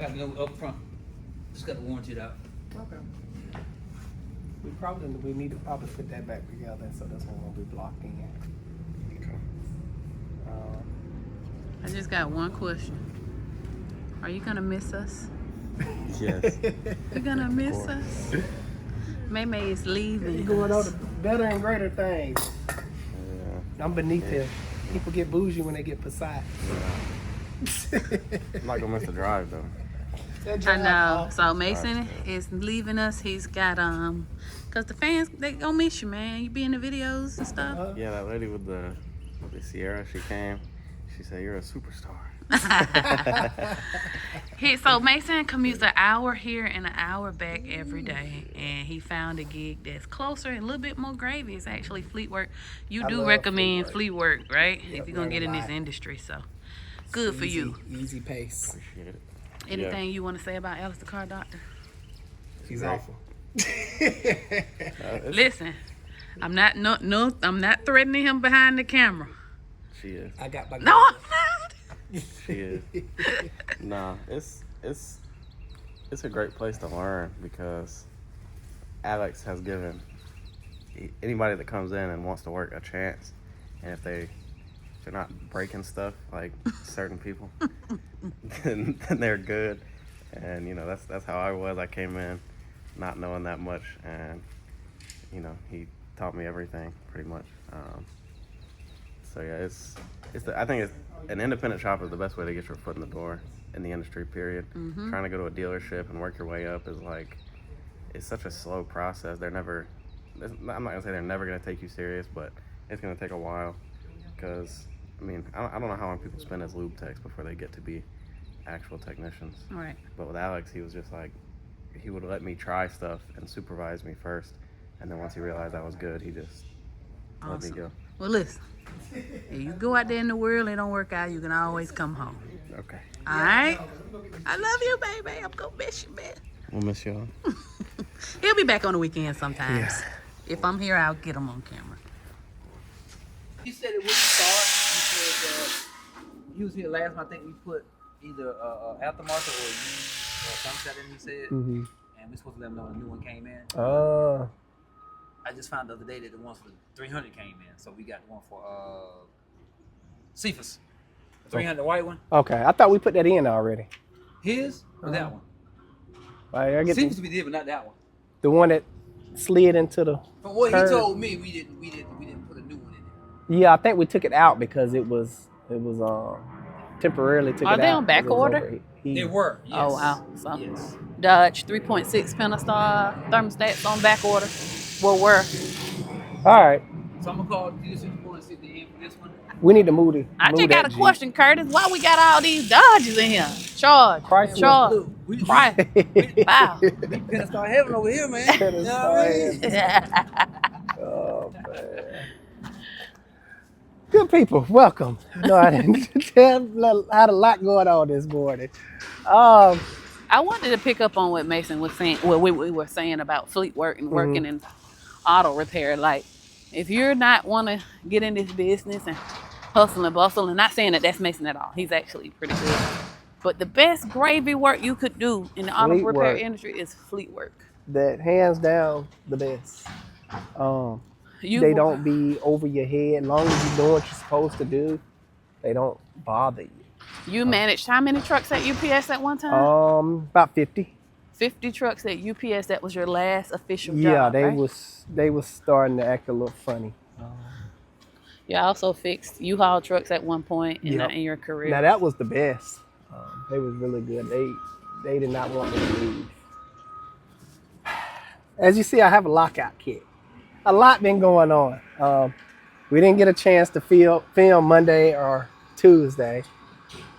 have to go up front. Just got to warranty it out. Okay. We need to probably put that back together, so this one won't be blocked in. Okay. I just got one question. Are you gonna miss us? Yes. You're gonna miss us? May is leaving. You're going on to better and greater things. Yeah. I'm beneath him. People get bougie when they get Passat. I'm not gonna miss the drive though. I know. So Mason is leaving us. He's got cause the fans they gonna miss you, man. You be in the videos and stuff. Yeah, that lady with the Sierra, she came. She said, "You're a superstar." So Mason commutes an hour here and an hour back every day, and he found a gig that's closer and a little bit more gravy. It's actually fleet work. You do recommend fleet work, right? Yep, if you're gonna get in this industry, so good for you. Easy pace. Appreciate it. Anything you want to say about Alice the car doctor? She's awful. Listen, I'm not I'm not threatening him behind the camera. She is. I got my No, I'm not. She is. Nah, it's a great place to learn because Alex has given anybody that comes in and wants to work a chance, and if they're not breaking stuff like certain people, then they're good. And you know that's how I was. I came in not knowing that much, and you know he taught me everything pretty much. So yeah, I think an independent shop is the best way to get your foot in the door in the industry. Period. Mm-hmm. Trying to go to a dealership and work your way up is it's such a slow process. I'm not gonna say they're never gonna take you serious, but it's gonna take a while because I mean I don't know how long people spend as lube techs before they get to be actual technicians. Right. But with Alex, he was just he would let me try stuff and supervise me first, and then once he realized I was good, he just let me go. Well, listen. If you go out there in the world and it don't work out, you can always come home. Okay. All right? I love you, baby. I'm going to miss you, man. We'll miss y'all. He'll be back on the weekend sometimes. Yeah. If I'm here, I'll get him on camera. He said it wouldn't start. He said he was here last time. I think we put either aftermarket or used or something in, he said. Mm-hmm. And we're supposed to let him know when a new one came in. I just found the other day that the ones for 300 came in. So we got the one for Cephas. 300, the white one. Okay, I thought we put that in already. His or that one? I get Cephas we did, but not that one. the one that slid into the. From what curve. he told me, we didn't put a new one in there. Yeah, I think we took it out because it was temporarily took it out. Are they on back order? overheat. They were. Yes. Oh, wow. So, Yes. Dodge 3.6 Pentastar thermostats on back order. Well, were. All right, So I'm gonna call the dealership and see if they're in for this one. we need to move the. I move just got that a Jeep. question, Curtis. Why we got all these Dodges in here? Chrysler. Look, we Right. Wow. finna start heaven over here, man. You know what I mean? Oh man. Good people, welcome. No, I didn't had a lot going on this morning. I wanted to pick up on what Mason was saying, what we were saying about fleet work and working in auto repair. Like, if you're not want to get in this business and hustle and bustle, and not saying that that's Mason at all. He's actually pretty good. But the best gravy work you could do in the auto Fleet repair work. industry is fleet work. That hands down the best. They don't be over your head. As long as you're doing what you're supposed to do, they don't bother you. You managed how many trucks at UPS at one time? About 50. 50 trucks at UPS. That was your last official Yeah, job, they right? they was starting to act a little funny. You also fixed U-Haul trucks at one point in, Yep. in your career. Now that was the best. They was really good. They did not want me to leave. As you see, I have a lockout kit. A lot been going on. We didn't get a chance to film Monday or Tuesday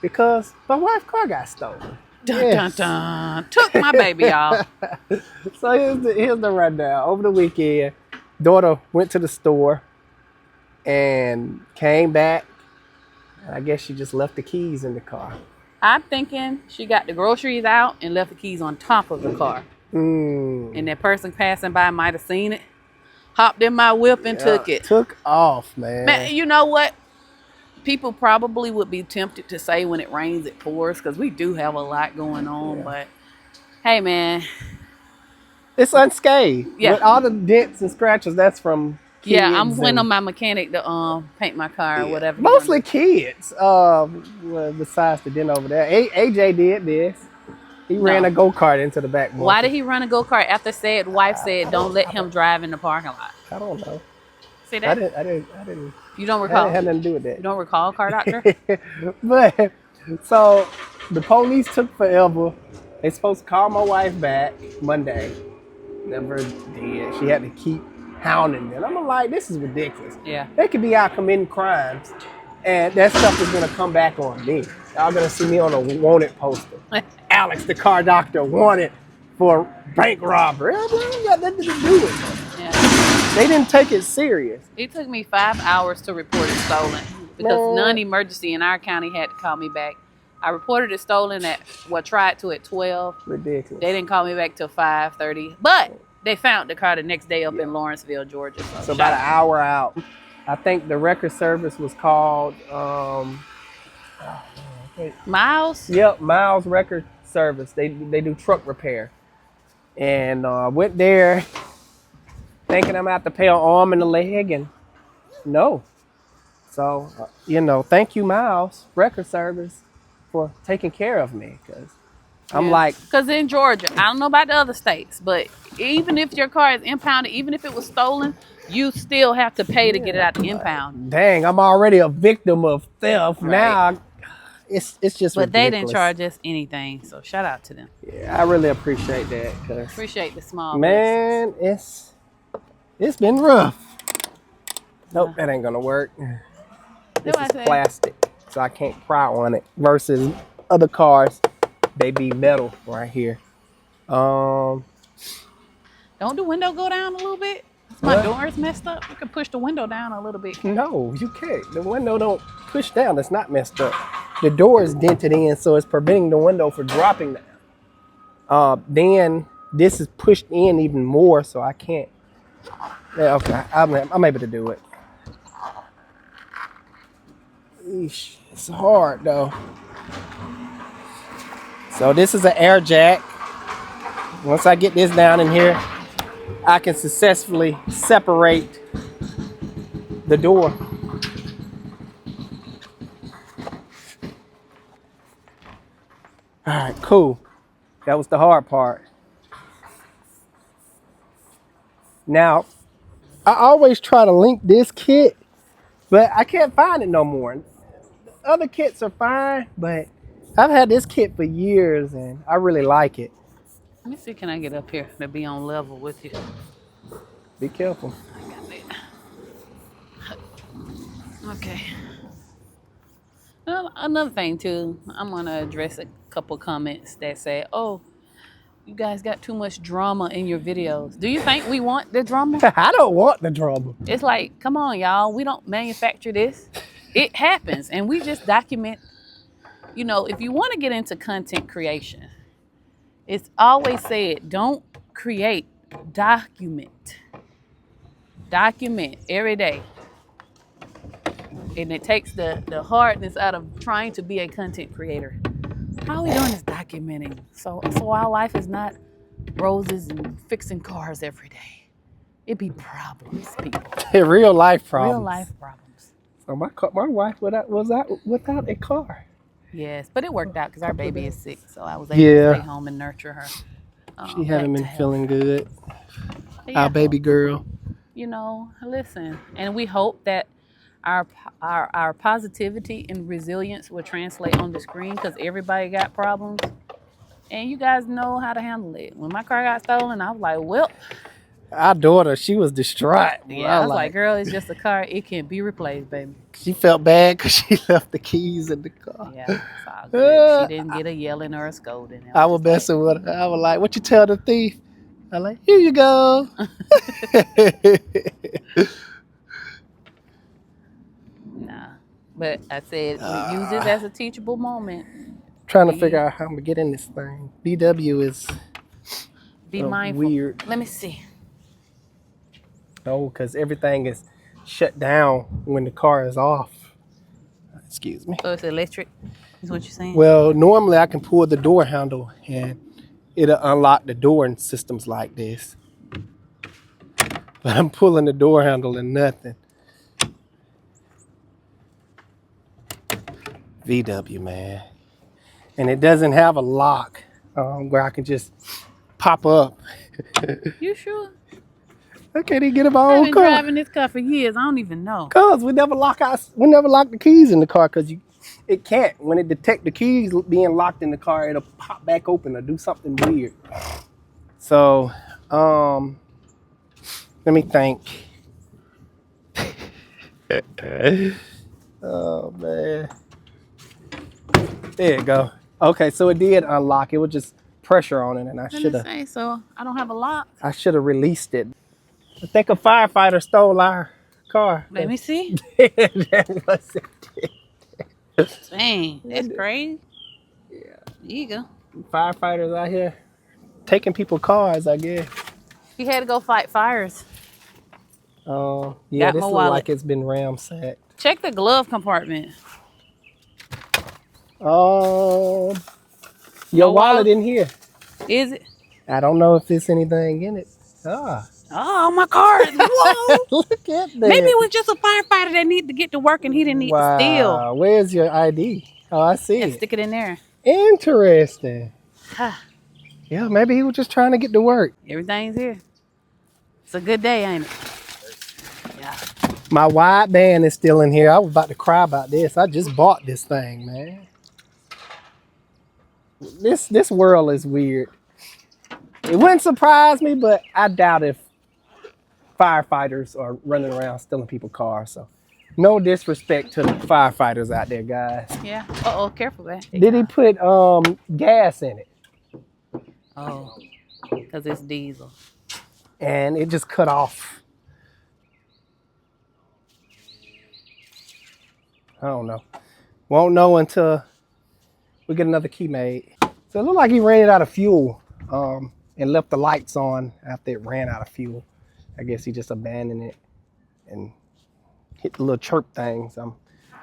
because my wife's car got stolen. Dun, Yes. dun, dun. Took my baby, y'all. So here's the rundown. Over the weekend, daughter went to the store and came back. And I guess she just left the keys in the car. I'm thinking she got the groceries out and left the keys on top of the car. And that person passing by might have seen it, hopped in my whip and took it. Took off, man. Man, you know what? people probably would be tempted to say when it rains it pours, because we do have a lot going on. Yeah. But hey, man, It's unscathed. Yeah. With all the dents and scratches, that's from kids. yeah, I'm waiting and- on my mechanic to paint my car or whatever. Mostly kids. Well, besides the dent over there, AJ did this. He ran a go-kart into the back. Why did he run a go-kart after said wife said don't let him drive in the parking lot? I don't know. See that? I didn't. You don't That recall? had nothing to do with that. You don't recall, car doctor? But so the police took forever. They supposed to call my wife back Monday. Never did. She had to keep hounding me. And I'm like, this is ridiculous. Yeah. They could be out committing crimes, and that stuff is gonna come back on me. Y'all gonna see me on a wanted poster. Alex, the car doctor, wanted for bank robbery. I ain't got nothing to do with it. Yeah. They didn't take it serious. It took me 5 hours to report it stolen because Man. non-emergency in our county had to call me back. I reported it stolen tried to at 12. Ridiculous. They didn't call me back till 5:30, but they found the car the next day up in Lawrenceville, Georgia. So about an hour out. I think the record service was called Miles? Yep, Miles Record Service. They do truck repair. And went there thinking I'm out to pay an arm and a leg, and no. So, thank you, Miles Record Service, for taking care of me, because I'm like, Because in Georgia, I don't know about the other states, but even if your car is impounded, even if it was stolen, you still have to pay to get it out the impound. dang, I'm already a victim of theft. Right. Now, it's just But they didn't ridiculous. charge us anything, so shout out to them. Yeah, I really appreciate that, 'cause Appreciate the small man, it's been rough. Nope, that ain't gonna work. This what I is said. plastic, so I can't cry on it. Versus other cars, they be metal right here. Don't the window go down a little bit? My What? door is messed up. You can push the window down a little bit. No, you can't. The window don't push down. It's not messed up. The door is dented in, so it's preventing the window from dropping down. Then this is pushed in even more, so I can't. Yeah, okay, I'm able to do it. Eesh, it's hard though. So this is an air jack. Once I get this down in here, I can successfully separate the door. All right, cool. That was the hard part. Now, I always try to link this kit, but I can't find it no more. Other kits are fine, but I've had this kit for years and I really like it. Let me see, can I get up here to be on level with you? Be careful. I got it. Okay. Well, another thing too, I'm gonna address a couple comments that say, "Oh, you guys got too much drama in your videos." Do you think we want the drama? I don't want the drama. It's like, come on, y'all. We don't manufacture this. It happens, and we just document. If you want to get into content creation, it's always said, don't create, document. Document every day. And it takes the hardness out of trying to be a content creator. All we doing is documenting. So our life is not roses and fixing cars every day. It be problems, people. Real life problems. Real life problems. So my wife was out without a car. Yes, but it worked out because our baby is sick, so I was able to stay home and nurture her. She haven't been feeling good. Yeah. Our baby girl. Listen, and we hope that our positivity and resilience will translate on the screen, because everybody got problems, and you guys know how to handle it. When my car got stolen, I was like, well. Our daughter, she was distraught. Yeah, I was like, girl, it's just a car. It can be replaced, baby. She felt bad because she left the keys in the car. Yeah, it's all good. She didn't get a yelling or a scolding. I was messing with her. I was like, what you tell the thief? I like, here you go. Nah, but I said, we use it as a teachable moment. Trying to figure out how I'm going to get in this thing. VW is Be mindful. weird. Let me see. No, because everything is shut down when the car is off. Excuse me. So it's electric, is what you're saying? Well, normally I can pull the door handle and it'll unlock the door in systems like this. But I'm pulling the door handle and nothing. VW, man. And it doesn't have a lock where I can just pop up. You sure? I can't even get in my I've own been car. driving this car for years. I don't even know. Cause we never lock the keys in the car because it can't. When it detect the keys being locked in the car, it'll pop back open or do something weird. So, let me think. Oh man. There you go. Okay, so it did unlock. It was just pressure on it, and I should have. Say so. I don't have a lock. I should have released it. I think a firefighter stole our car. Let me see. That was it. Dang, that's crazy. Yeah. There you go. Firefighters out here taking people's cars, I guess. He had to go fight fires. Yeah, Got this my looks wallet. like it's been ransacked. Check the glove compartment. Your No wallet in here. Is it? I don't know if there's anything in it. Oh, my car. Whoa. Look at that. Maybe it was just a firefighter that needed to get to work and he didn't need to steal. Where's your ID? Oh, I see Yeah, it. stick it in there. Interesting. Huh. Yeah, maybe he was just trying to get to work. Everything's here. It's a good day, ain't it? Yeah. My wide band is still in here. I was about to cry about this. I just bought this thing, man. This world is weird. It wouldn't surprise me, but I doubt if firefighters are running around stealing people's cars. So, no disrespect to the firefighters out there, guys. Yeah. Uh-oh, careful, man. Did he put gas in it? Oh, because it's diesel. And it just cut off. I don't know. Won't know until we get another key made. So it looked like he ran it out of fuel and left the lights on after it ran out of fuel. I guess he just abandoned it and hit the little chirp things. I'm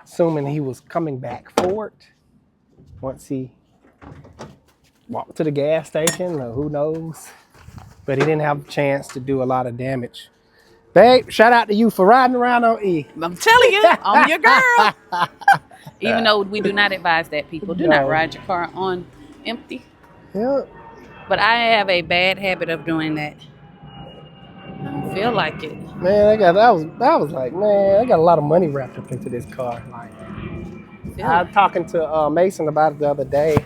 assuming he was coming back for it once he walked to the gas station, or who knows. But he didn't have a chance to do a lot of damage. Babe, shout out to you for riding around on E. I'm telling you, I'm your girl. Even though we do not advise that, people do not ride your car on empty. Yeah. But I have a bad habit of doing that. I don't feel like it. Man, I was like, man, I got a lot of money wrapped up into this car. Like, I was talking to Mason about it the other day.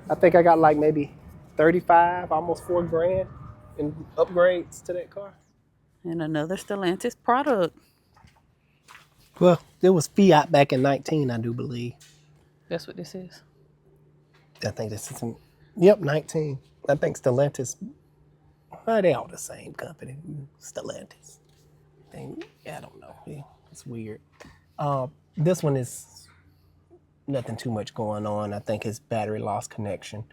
I think I got like maybe 35, almost $4,000 in upgrades to that car. And another Stellantis product. Well, there was Fiat back in 19, I do believe. That's what this is. I think this is 19. I think Stellantis, well, they all the same company. Stellantis. I don't know. Yeah, it's weird. This one is nothing too much going on. I think his battery lost connection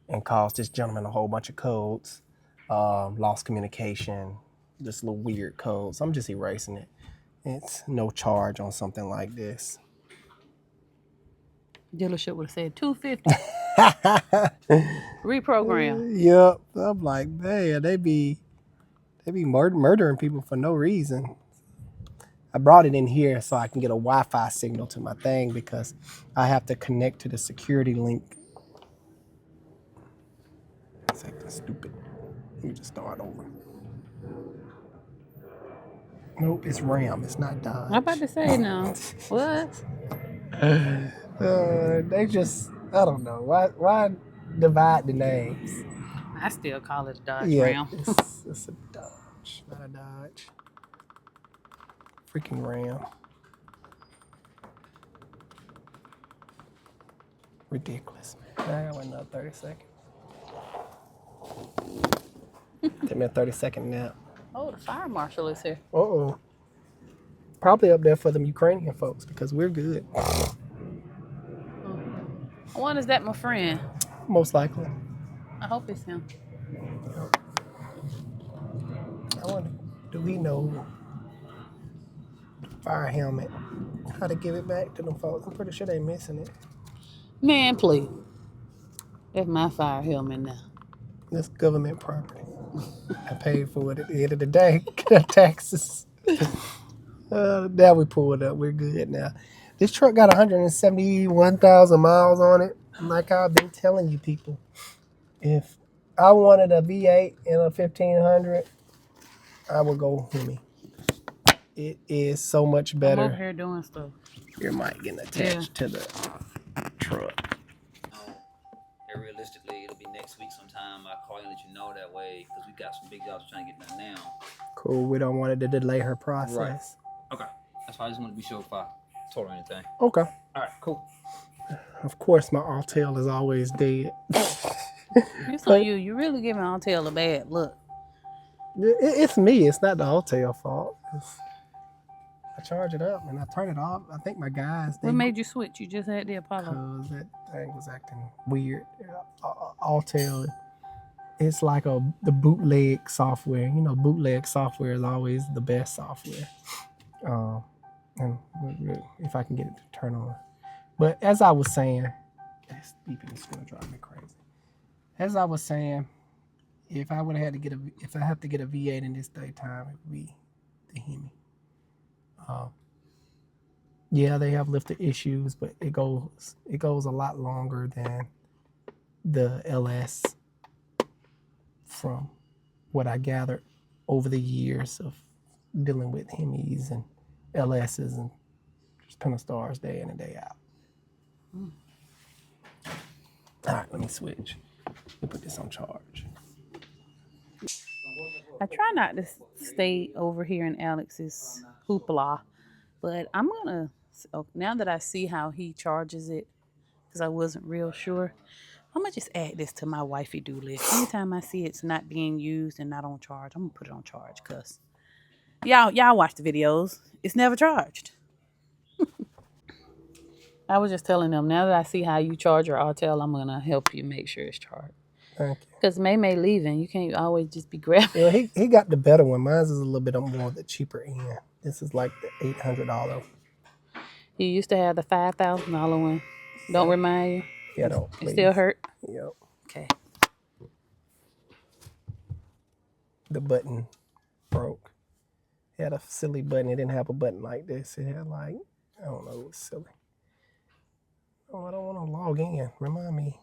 and caused this gentleman a whole bunch of codes. Lost communication, this little weird code. So I'm just erasing it. It's no charge on something like this. Dealership would have said $250. Reprogram. Yep. I'm like, man, they be murdering people for no reason. I brought it in here so I can get a Wi-Fi signal to my thing because I have to connect to the security link. That's acting stupid. Let me just start over. Nope, it's RAM. It's not Dodge. I'm about to say no. What? They just, I don't know. Why divide the names? I still call it a Dodge Yeah, Ram. it's a Dodge, not a Dodge. Freaking Ram. Ridiculous. I went another 30 seconds. Take me a 30-second nap. Oh, the fire marshal is here. Uh-oh. Probably up there for them Ukrainian folks because we're good. I wonder, is that my friend? Most likely. I hope it's him. I wonder, do we know? fire helmet. How to give it back to them folks. I'm pretty sure they missing it. Man, please. That's my fire helmet now. That's government property. I paid for it at the end of the day. Taxes. Now we pulled up. We're good now. This truck got 171,000 miles on it. Like I've been telling you people, if I wanted a V8 and a 1500, I would go Hemi. It is so much better. I'm over here doing stuff. Your mic getting attached to the truck. And realistically, it'll be next week sometime. I'll call you and let you know that way because we got some big jobs trying to get done now. Cool. We don't want it to delay her process. Right. Okay. That's why I just want to be sure if I told her anything. Okay. All right, cool. Of course, my Altail is always dead. It's on you. You really giving Altail a bad look. It's me. It's not the Altail fault. I charge it up and I turn it off. I think my guys. What made you switch? You just had the Apollo. Because that thing was acting weird. Altail, it's like the bootleg software. You know, bootleg software is always the best software. And if I can get it to turn on. But as I was saying, this beeping is going to drive me crazy. As I was saying, if I would have had to if I have to get a V8 in this daytime, it would be the Hemi. Yeah, they have lifter issues, but it goes a lot longer than the LS. From what I gathered over the years of dealing with Hemis and LSs and just Pentastars day in and day out. All right, let me switch. Let me put this on charge. I try not to stay over here in Alex's hoopla, but I'm gonna, now that I see how he charges it, because I wasn't real sure, I'm gonna just add this to my wifey do list. Anytime I see it's not being used and not on charge, I'm gonna put it on charge, cause y'all watch the videos. It's never charged. I was just telling them, now that I see how you charge your Autel, I'm gonna help you make sure it's charged. Thank you. Because May leaving, you can't always just be grabbing. Yeah, he got the better one. Mine's is a little bit more the cheaper end. This is like the $800. You used to have the $5,000 one. Don't remind you? Yeah, don't. It still hurt? Yep. Okay. The button broke. It had a silly button. It didn't have a button like this. It had like, I don't know, it was silly. Oh, I don't want to log in. Remind me.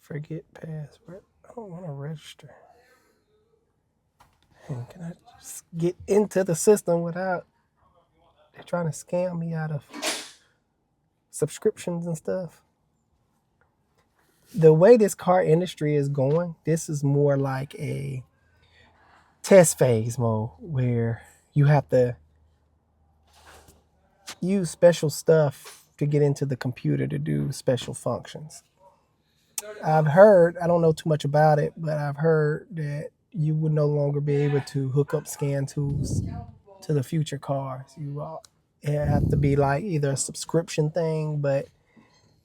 Forget password. I don't want to register. And can I just get into the system without they're trying to scam me out of subscriptions and stuff? The way this car industry is going, this is more like a test phase mode where you have to use special stuff to get into the computer to do special functions. I've heard, I don't know too much about it, but I've heard that you would no longer be able to hook up scan tools to the future cars. It have to be like either a subscription thing, but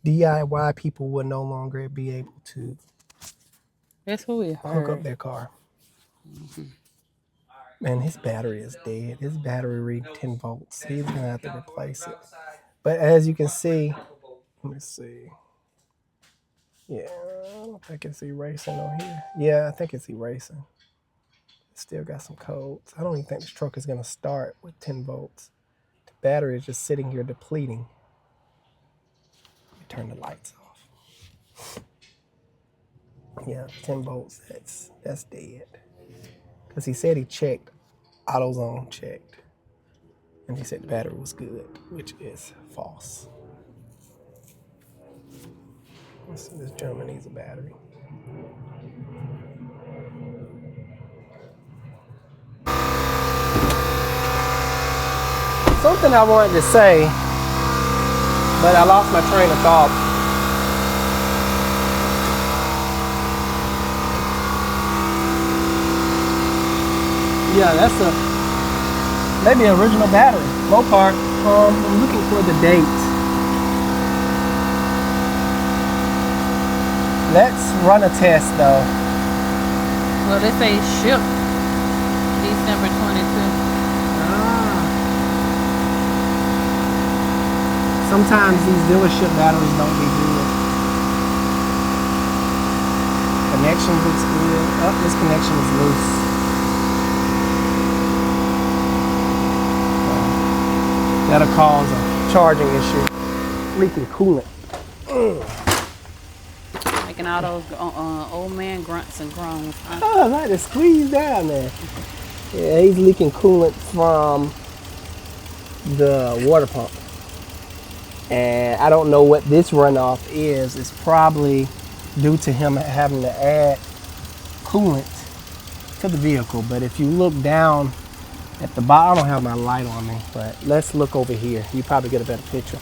DIY people would no longer be able to That's what we hook heard. up their car. Man, his battery is dead. His battery read 10 volts. He's going to have to replace it. But as you can see, let me see. Yeah, I don't think it's erasing on here. Yeah, I think it's erasing. It's still got some codes. I don't even think this truck is going to start with 10 volts. The battery is just sitting here depleting. Turn the lights off. Yeah, 10 volts, that's dead. Because he said he checked, AutoZone checked. And he said the battery was good, which is false. Let's see, this gentleman needs a battery. Something I wanted to say, but I lost my train of thought. Yeah, that's maybe an original battery. Mopar. I'm looking for the date. Let's run a test though. Well, they say shipped December 22. Sometimes these dealership batteries don't be good. Connection looks good. Oh, this connection is loose. That'll cause a charging issue. Leaking coolant. Making all those old man grunts and groans. Huh? Oh, I like to squeeze down there. Yeah, he's leaking coolant from the water pump. And I don't know what this runoff is. It's probably due to him having to add coolant to the vehicle. But if you look down at the bottom, I don't have my light on me, but let's look over here. You probably get a better picture.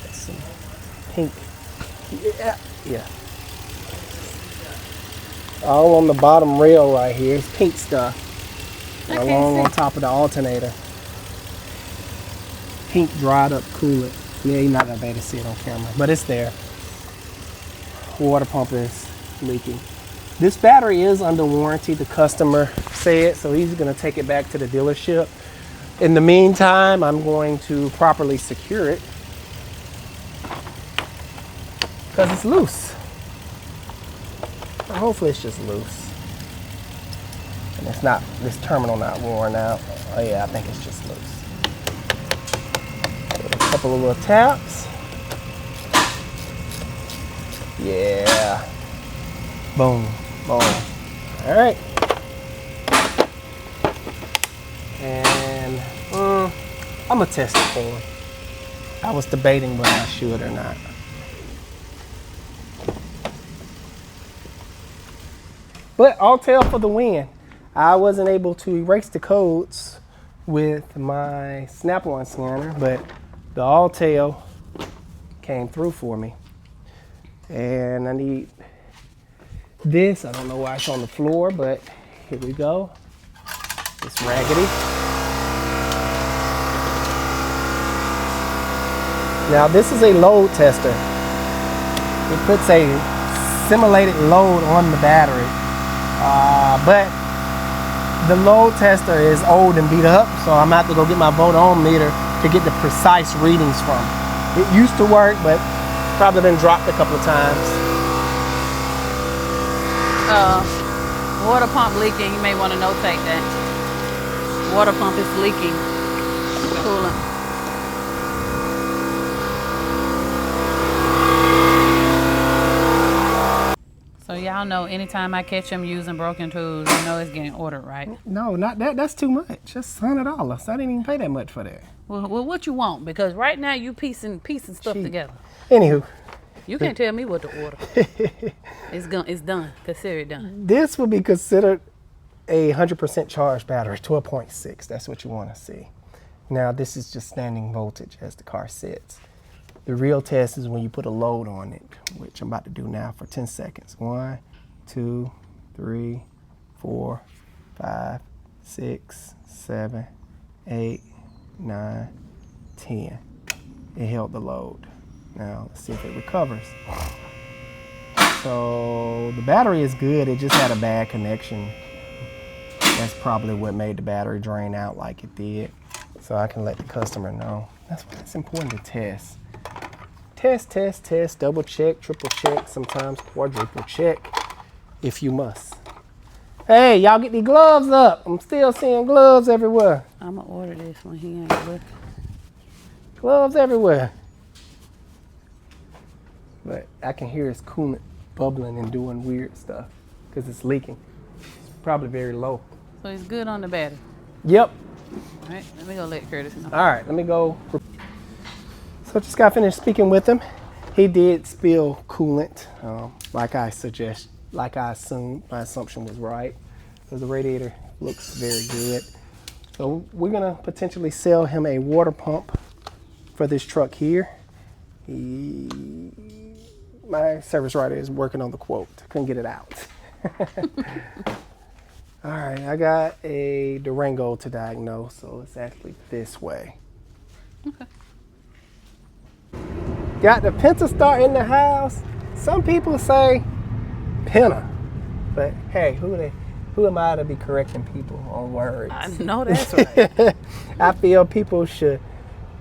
Let's see. Pink. Yeah. All on the bottom rail right here. It's pink stuff. And along on top of the alternator. Pink dried up coolant. Yeah, you're not gonna be able to see it on camera, but it's there. Water pump is leaking. This battery is under warranty, the customer said, so he's gonna take it back to the dealership. In the meantime, I'm going to properly secure it because it's loose. Hopefully it's just loose. And it's not, this terminal not worn out. Oh yeah, I think it's just loose. A couple of little taps. Yeah. Boom, boom. All right. And I'm gonna test it for him. I was debating whether I should or not. But all tail for the win. I wasn't able to erase the codes with my Snap-on scanner, but the all tail came through for me. And I need this. I don't know why it's on the floor, but here we go. It's raggedy. Now this is a load tester. It puts a simulated load on the battery. But the load tester is old and beat up, so I'm gonna have to go get my voltometer to get the precise readings from it. It used to work, but probably been dropped a couple of times. Water pump leaking, you may want to notate that. Water pump is leaking coolant. So y'all know anytime I catch him using broken tools, you know it's getting ordered, right? No, not that. That's too much. Just $100. I didn't even pay that much for that. Well, what you want? Because right now you piecing stuff together. Anywho. You can't tell me what to order. It's done. Consider it done. This would be considered a 100% charged battery, 12.6. That's what you want to see. Now this is just standing voltage as the car sits. The real test is when you put a load on it, which I'm about to do now for 10 seconds. 1, 2, 3, 4, 5, 6, 7, 8, 9, 10. It held the load. Now let's see if it recovers. So the battery is good, it just had a bad connection. That's probably what made the battery drain out like it did. So I can let the customer know. That's why it's important to test. Test, double check, triple check, sometimes quadruple check if you must. Hey, y'all get these gloves up. I'm still seeing gloves everywhere. I'm gonna order this when he ain't looking. Gloves everywhere. But I can hear his coolant bubbling and doing weird stuff because it's leaking. It's probably very low. So it's good on the battery. Yep. All right, let me go let Curtis know. All right, let me go. So just got finished speaking with him. He did spill coolant, like I assumed. My assumption was right because the radiator looks very good. So we're gonna potentially sell him a water pump for this truck here. My service writer is working on the quote. Couldn't get it out. All right, I got a Durango to diagnose, so it's actually this way. Okay. Got the Pentastar in the house. Some people say Penta, but hey, Who am I to be correcting people on words? I know that's right. I feel people should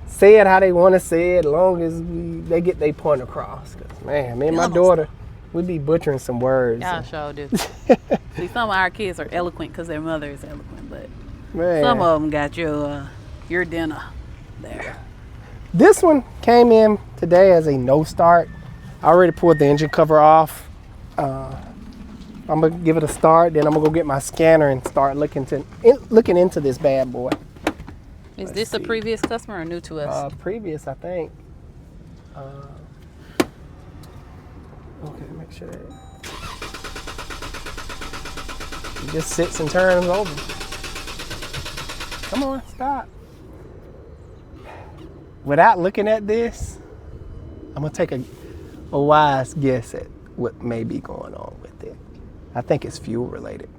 say it how they want to say it, as long as they get their point across. Cause man, me and my daughter, we be butchering some words. Y'all sure do. See, some of our kids are eloquent because their mother is eloquent, but Man. some of them got your dinner there. This one came in today as a no start. I already pulled the engine cover off. I'm gonna give it a start, then I'm gonna go get my scanner and start looking into this bad boy. Is this a previous customer or new to us? Previous, I think. Okay, make sure that it just sits and turns over. Come on, stop. Without looking at this, I'm gonna take a wise guess at what may be going on with it. I think it's fuel related.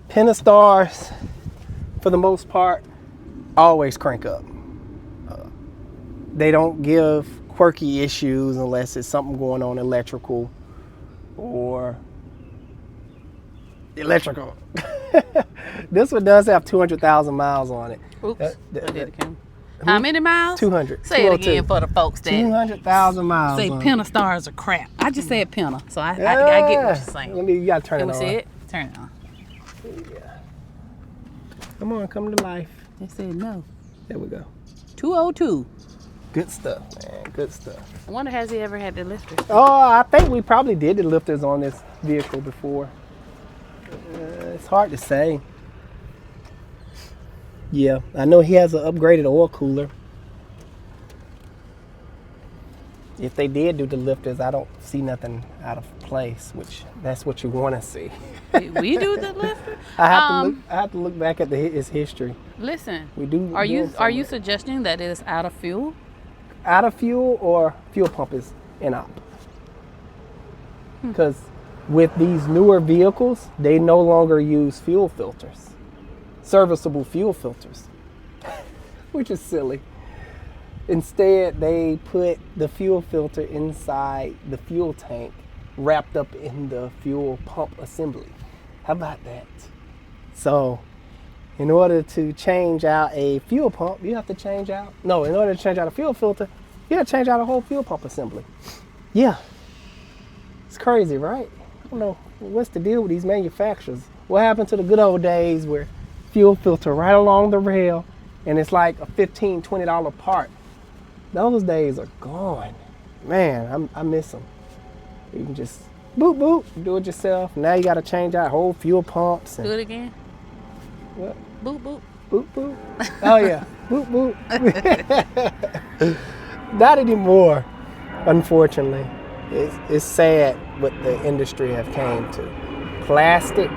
Pentastars, for the most part, always crank up. They don't give quirky issues unless it's something going on electrical or electrical. This one does have 200,000 miles on it. Oops, I did it again. How many miles? 200. Say it again for the folks that 200,000 miles. say on Pentastars are crap. I just said Penta, so I get what you're saying. You gotta turn Can it we on. see it? Turn it on. Yeah. Come on, come to life. They said no. There we go. 202. Good stuff, man. Good stuff. I wonder, has he ever had the lifters? Oh, I think we probably did the lifters on this vehicle before. It's hard to say. Yeah, I know he has an upgraded oil cooler. If they did do the lifters, I don't see nothing out of place, which that's what you want to see. Did we do the lifter? I have to look back at his history. Listen, We do. are you suggesting that it is out of fuel? Out of fuel or fuel pump is in op? Because with these newer vehicles, they no longer use fuel filters, serviceable fuel filters, which is silly. Instead, they put the fuel filter inside the fuel tank, wrapped up in the fuel pump assembly. How about that? So, in order to change out a fuel pump, you have to change out, in order to change out a fuel filter, you have to change out a whole fuel pump assembly. Yeah. It's crazy, right? I don't know, what's the deal with these manufacturers? What happened to the good old days where fuel filter right along the rail and it's like a $15, $20 part? Those days are gone. Man, I miss them. You can just boop, boop, do it yourself. Now you got to change out whole fuel pumps. Do it again. What? Boop, boop. Boop, boop. Oh, yeah. Boop, boop. Not anymore, unfortunately. It's sad what the industry have came to. Plastic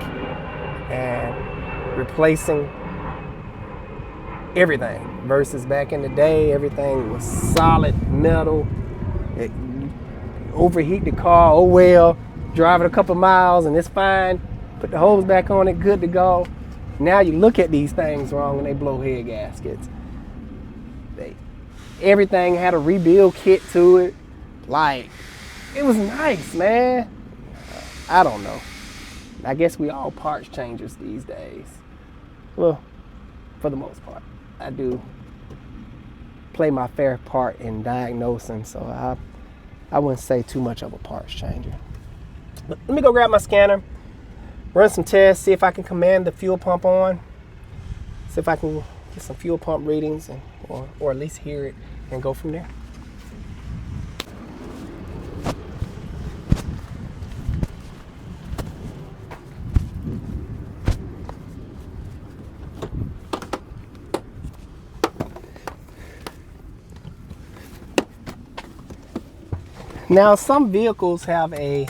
and replacing everything versus back in the day, everything was solid metal. It overheat the car, oh well, drive it a couple miles and it's fine. Put the hose back on it, good to go. Now you look at these things wrong and they blow head gaskets. Everything had a rebuild kit to it. Like, it was nice, man. I don't know. I guess we all parts changers these days. Well, for the most part. I do play my fair part in diagnosing, so I wouldn't say too much of a parts changer. But let me go grab my scanner, run some tests, see if I can command the fuel pump on, see if I can get some fuel pump readings and or at least hear it and go from there. Now, some vehicles have a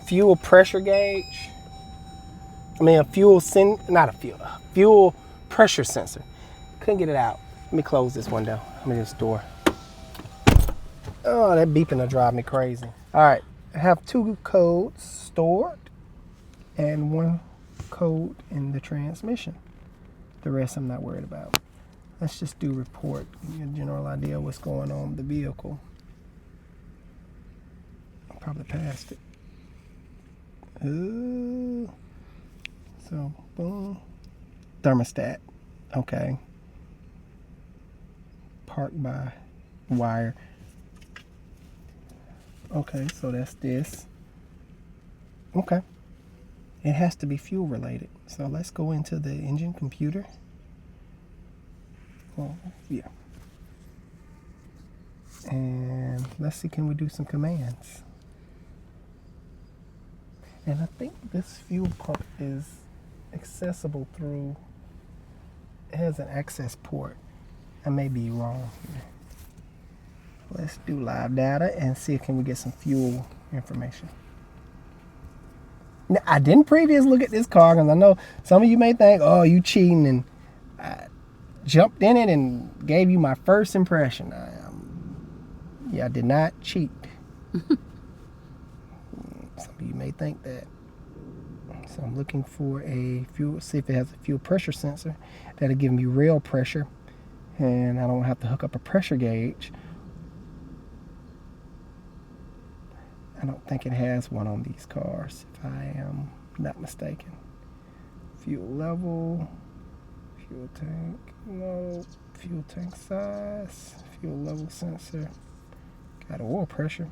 fuel pressure gauge. A fuel pressure sensor. Couldn't get it out. Let me close this window. Let me just door. Oh, that beeping will drive me crazy. All right, I have 2 codes stored and 1 code in the transmission. The rest I'm not worried about. Let's just do report, give you a general idea of what's going on with the vehicle. Probably passed it. So, boom. Thermostat. Okay. Parked by wire. Okay, so that's this. Okay. It has to be fuel related. So let's go into the engine computer. Oh, yeah. And let's see, can we do some commands? And I think this fuel pump is accessible through, it has an access port. I may be wrong here. Let's do live data and see if can we get some fuel information. Now, I didn't previously look at this car because I know some of you may think, oh, you cheating, and I jumped in it and gave you my first impression. I did not cheat. Some of you may think that. So I'm looking for a fuel, see if it has a fuel pressure sensor that'll give me real pressure, and I don't have to hook up a pressure gauge. I don't think it has one on these cars, if I am not mistaken. Fuel level, fuel tank, no, fuel tank size, fuel level sensor. Got oil pressure.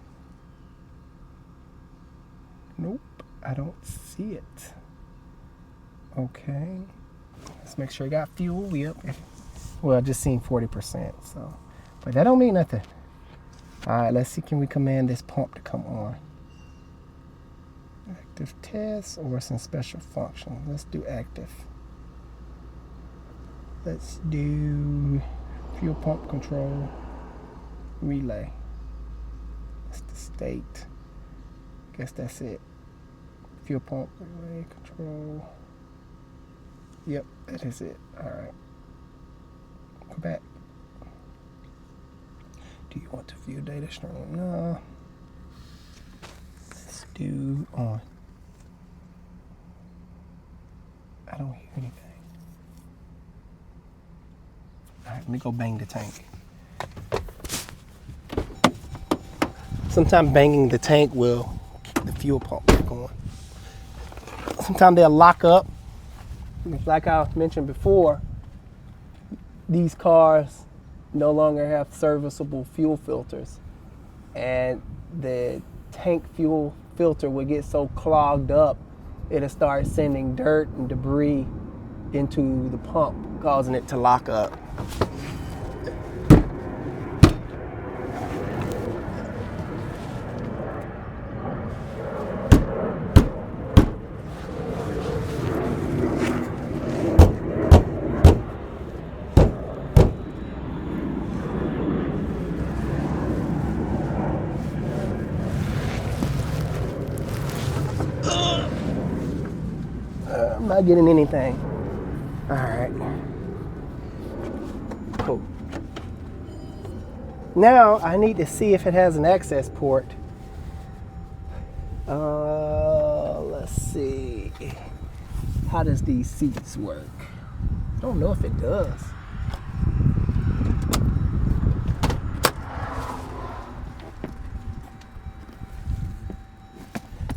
Nope, I don't see it. Okay, let's make sure I got fuel. Yep. Well, I just seen 40%, so, but that don't mean nothing. All right, let's see, can we command this pump to come on? Active test or some special function. Let's do active. Let's do fuel pump control relay. That's the state. Guess that's it. Fuel pump relay control. Yep, that is it. All right. Go back. Do you want to view data stream? No. Let's do on. I don't hear anything. All right, let me go bang the tank. Sometimes banging the tank will keep the fuel pump going. Sometimes they'll lock up. Like I mentioned before, these cars no longer have serviceable fuel filters, and the tank fuel filter will get so clogged up it'll start sending dirt and debris into the pump, causing it to lock up. I'm not getting anything. All right. Cool. Now I need to see if it has an access port. Let's see. How does these seats work? I don't know if it does.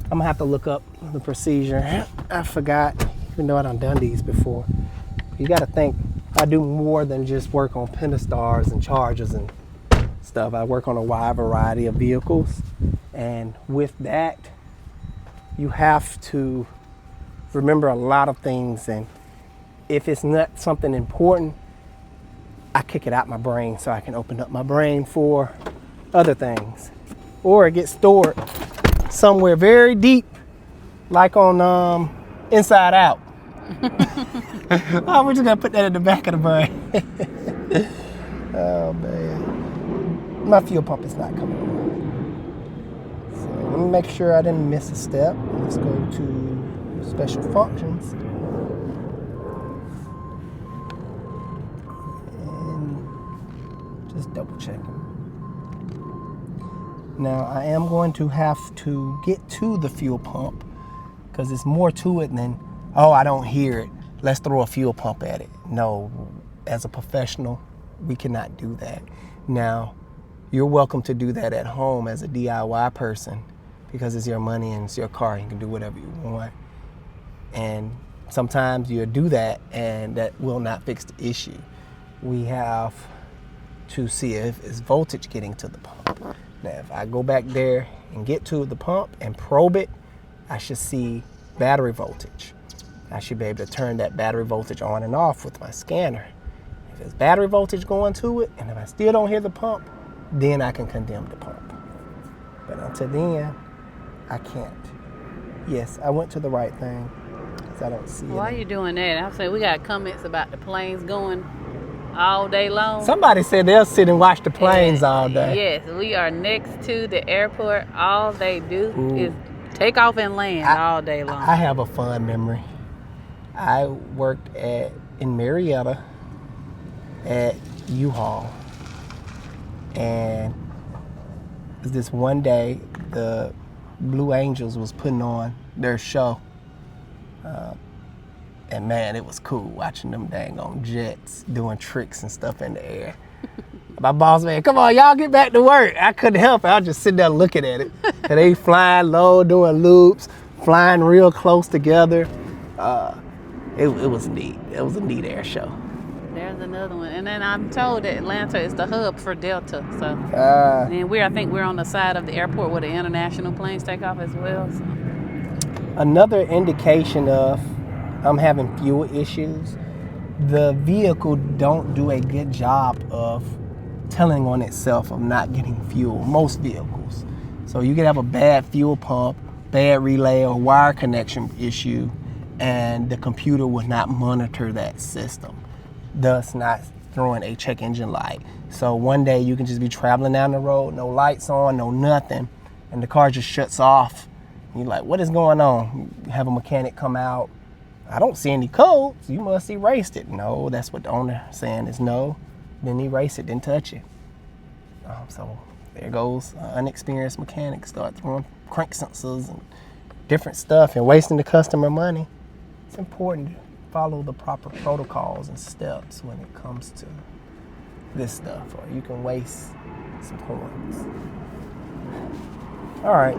I'm gonna have to look up the procedure. I forgot, even though I done these before. You gotta think, I do more than just work on Pentastars and Chargers and stuff. I work on a wide variety of vehicles. And with that, you have to remember a lot of things. And if it's not something important, I kick it out my brain so I can open up my brain for other things. Or it gets stored somewhere very deep, like on Inside Out. Oh, we're just gonna put that in the back of the brain. Oh man, my fuel pump is not coming on. So let me make sure I didn't miss a step. Let's go to special functions and just double checking. Now I am going to have to get to the fuel pump because there's more to it than, oh, I don't hear it, let's throw a fuel pump at it. No, as a professional, we cannot do that. Now, you're welcome to do that at home as a DIY person, because it's your money and it's your car. You can do whatever you want. And sometimes you'll do that and that will not fix the issue. We have to see if it's voltage getting to the pump. Now, if I go back there and get to the pump and probe it, I should see battery voltage. I should be able to turn that battery voltage on and off with my scanner. If there's battery voltage going to it, and if I still don't hear the pump, then I can condemn the pump. But until then, I can't. Yes, I went to the right thing, because I don't see it. Why are you doing that? I'm saying we got comments about the planes going all day long. Somebody said they'll sit and watch the planes all day. Yes, we are next to the airport. All they do is take off and land all day long. I have a fun memory. I worked in Marietta at U-Haul, and this one day the Blue Angels was putting on their show, and man, it was cool watching them dang on jets doing tricks and stuff in the air. My boss man, come on, y'all get back to work. I couldn't help it. I was just sitting there looking at it. And they flying low, doing loops, flying real close together. It was neat. It was a neat air show. There's another one. And then I'm told that Atlanta is the hub for Delta. So and I think we're on the side of the airport where the international planes take off as well. So. Another indication of I'm having fuel issues, the vehicle don't do a good job of telling on itself of not getting fuel, most vehicles. So you can have a bad fuel pump, bad relay or wire connection issue, and the computer will not monitor that system, thus not throwing a check engine light. So one day you can just be traveling down the road, no lights on, no nothing, and the car just shuts off. You're like, what is going on? You have a mechanic come out. I don't see any codes. You must erase it. No, that's what the owner saying is no. Didn't erase it, didn't touch it. So there goes unexperienced mechanics start throwing crank sensors and different stuff and wasting the customer money. It's important to follow the proper protocols and steps when it comes to this stuff, or you can waste some coins. All right.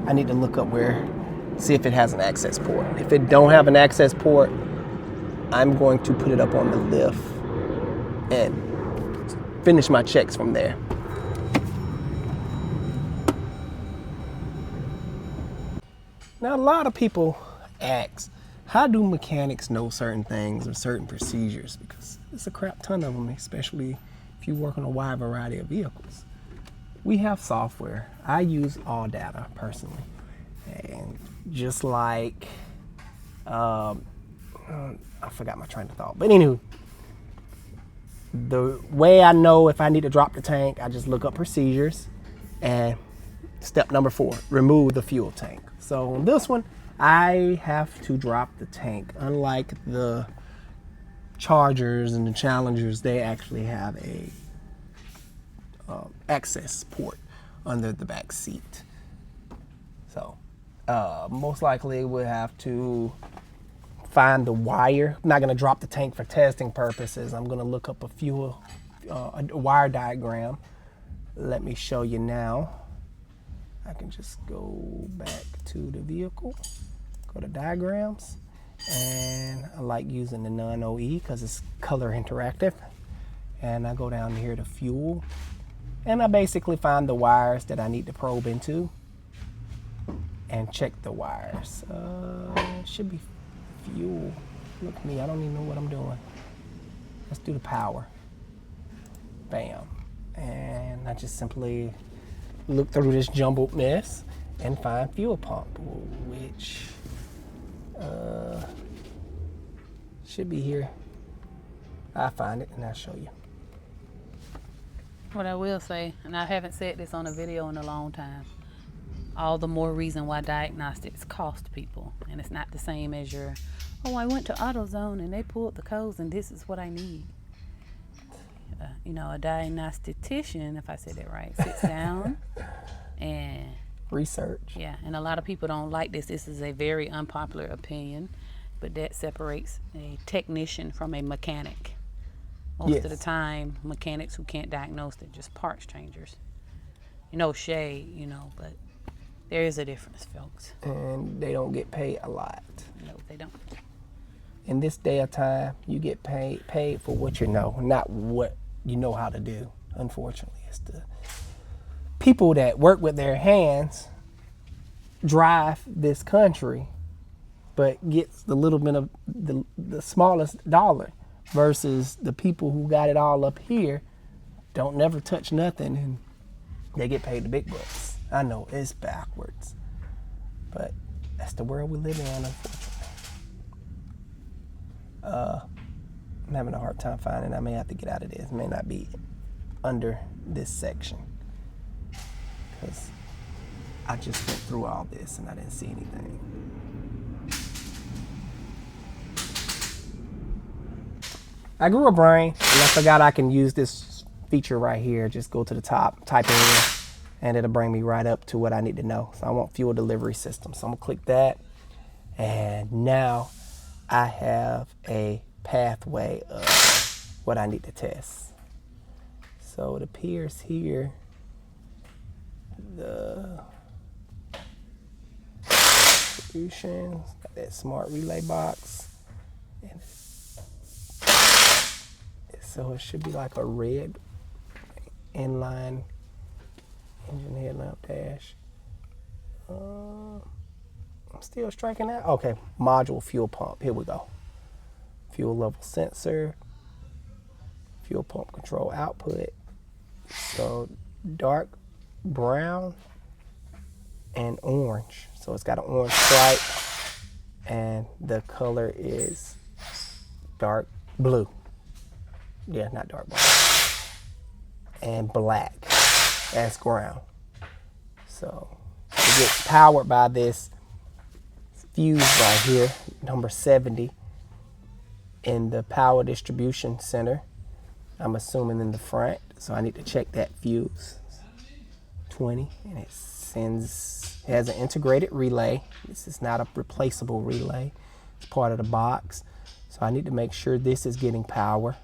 I need to look up see if it has an access port. If it don't have an access port, I'm going to put it up on the lift and finish my checks from there. Now, a lot of people ask, how do mechanics know certain things or certain procedures? Because there's a crap ton of them, especially if you work on a wide variety of vehicles. We have software. I use AllData personally. And just like, I forgot my train of thought. But anywho, the way I know if I need to drop the tank, I just look up procedures. And step number 4, remove the fuel tank. So on this one, I have to drop the tank. Unlike the Chargers and the Challengers, they actually have a access port under the back seat. So most likely we'll have to find the wire. I'm not going to drop the tank for testing purposes. I'm going to look up a wire diagram. Let me show you now. I can just go back to the vehicle, go to diagrams, and I like using the non-OE because it's color interactive. And I go down here to fuel, and I basically find the wires that I need to probe into and check the wires. It should be fuel. Look at me, I don't even know what I'm doing. Let's do the power. Bam. And I just simply look through this jumbled mess and find fuel pump, which should be here. I'll find it and I'll show you. What I will say, and I haven't said this on a video in a long time, all the more reason why diagnostics cost people. And it's not the same as your, I went to AutoZone and they pulled the codes and this is what I need. A diagnostician, if I said that right, sits down and research. Yeah, and a lot of people don't like this. This is a very unpopular opinion, but that separates a technician from a mechanic. Most of the time, mechanics who can't diagnose, they're just parts changers. no shade, but there is a difference, folks. And they don't get paid a lot. No, they don't. In this day of time, you get paid for what you know, not what you know how to do. Unfortunately, it's the people that work with their hands drive this country, but gets the little bit of the smallest dollar, versus the people who got it all up here, don't never touch nothing, and they get paid the big bucks. I know it's backwards, but that's the world we live in, unfortunately. I'm having a hard time finding. I may have to get out of this. It may not be under this section, because I just went through all this and I didn't see anything. I grew a brain, and I forgot I can use this feature right here. Just go to the top, type it in, and it'll bring me right up to what I need to know. So I want fuel delivery system. So I'm gonna click that, and now I have a pathway of what I need to test. So it appears here the distribution, got that smart relay box, and so it should be like a red inline engine headlamp dash. I'm still striking out. Okay, module fuel pump. Here we go. Fuel level sensor, fuel pump control output. So dark brown and orange. So it's got an orange stripe, and the color is dark blue. Yeah, not dark blue. And black. That's ground. So it gets powered by this fuse right here, number 70, in the power distribution center. I'm assuming in the front, so I need to check that fuse. 20, and it has an integrated relay. This is not a replaceable relay. It's part of the box. So I need to make sure this is getting power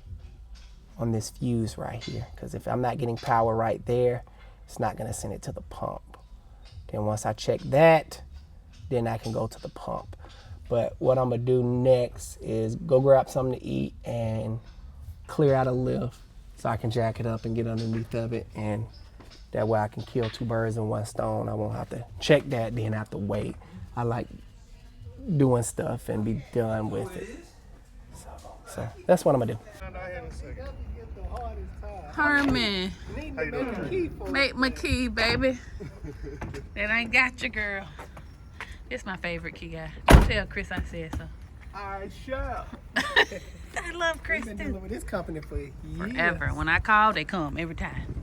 on this fuse right here, because if I'm not getting power right there, it's not gonna send it to the pump. Then once I check that, then I can go to the pump. But what I'm gonna do next is go grab something to eat and clear out a lift so I can jack it up and get underneath of it, and that way I can kill two birds in one stone. I won't have to check that, then have to wait. I like doing stuff and be done with it. So that's what I'm gonna do. Herman, make my key, baby. That ain't got you, girl. It's my favorite key guy. Tell Chris I said so. I shall. I love We've been Kristen. dealing with this company for years. Forever. When I call, they come every time.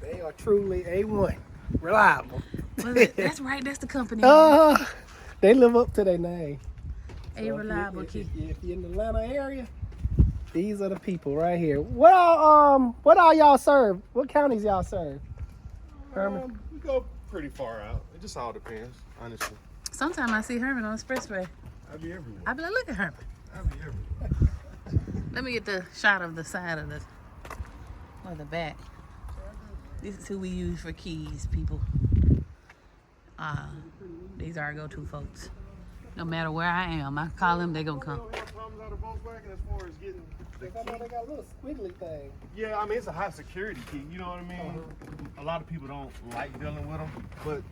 They are truly A1, reliable. That's right. That's the company. They live up to their name. A reliable key. If you're in the Atlanta area, these are the people right here. What all y'all serve? What counties y'all serve? Herman? We go pretty far out. It just all depends, honestly. Sometimes I see Herman on the expressway. I be everywhere. I be like, look at Herman. I be everywhere. Let me get the shot of the side of the back. This is who we use for keys, people. These are our go-to folks. No matter where I am, I call them, they gonna come. You know what problems out of Volkswagen as far as getting the I know key? they got a little squiggly thing. Yeah, I mean, it's a high security key, you know what I mean? A lot of people don't like dealing with them, but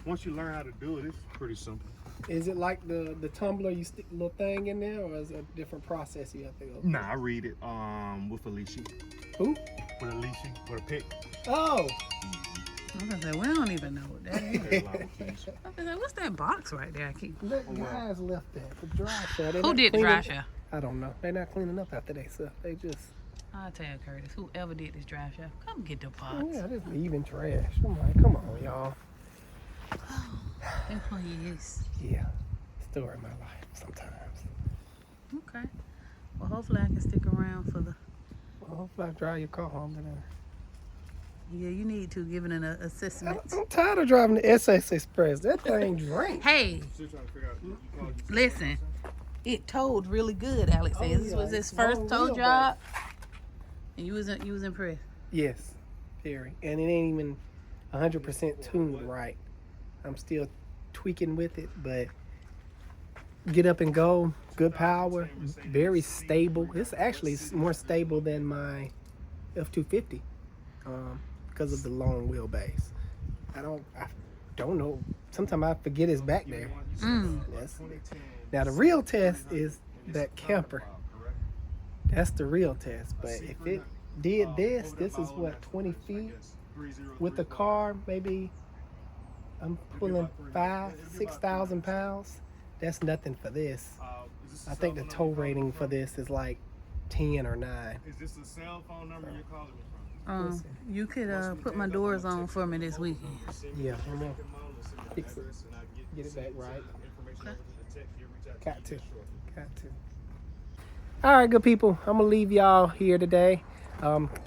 once you learn how to do it, it's pretty simple. Is it like the tumbler, you stick a little thing in there, or is it a different process you have to go through? Nah, I read it with a leashy. Who? With a leashy, with a pick. Oh. I'm gonna say, we don't even know what that is. Reliable keys. I'm gonna say, what's that box right there? I keep... The guys left that, the dry shell. Who did the dry shell? I don't know. They're not cleaning up after they stuff. They just, I'll tell Curtis, whoever did this dry shell, come get the box. yeah, just leaving trash. I'm like, come on, y'all. Employees. Yeah, story of my life sometimes. Okay. Well, hopefully I can stick around for the... Well, hopefully I drive your car home today. Yeah, you need to, given an assessment. I'm tired of driving the SS Express. That thing drank. Hey, Still trying to figure out, you called you- listen. It towed really good, Alex says. This yeah, was his it's first long tow wheelbase. job. And you was impressed. Yes. Very. And it ain't even 100% tuned right. I'm still tweaking with it, but get up and go, good power, very stable. It's actually more stable than my F-250 because of the long wheelbase. I don't know. Sometimes I forget it's back there. Now the real test is that camper. That's the real test. But if it did this is what, 20 feet with the car, maybe I'm pulling 6,000 pounds. That's nothing for this. I think the tow rating for this is like 10 or 9. Is this a cell phone number you're calling me from? You could put my doors on for me this weekend. Yeah, I'm gonna fix it. Get it back right. Got to. All right, good people. I'm gonna leave y'all here today.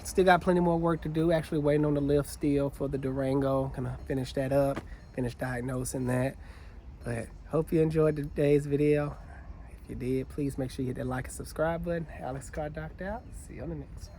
Still got plenty more work to do. Actually waiting on the lift still for the Durango. Gonna finish that up. Finish diagnosing that. But hope you enjoyed today's video. If you did, please make sure you hit that like and subscribe button. Alex Car Doctor out. See you on the next one.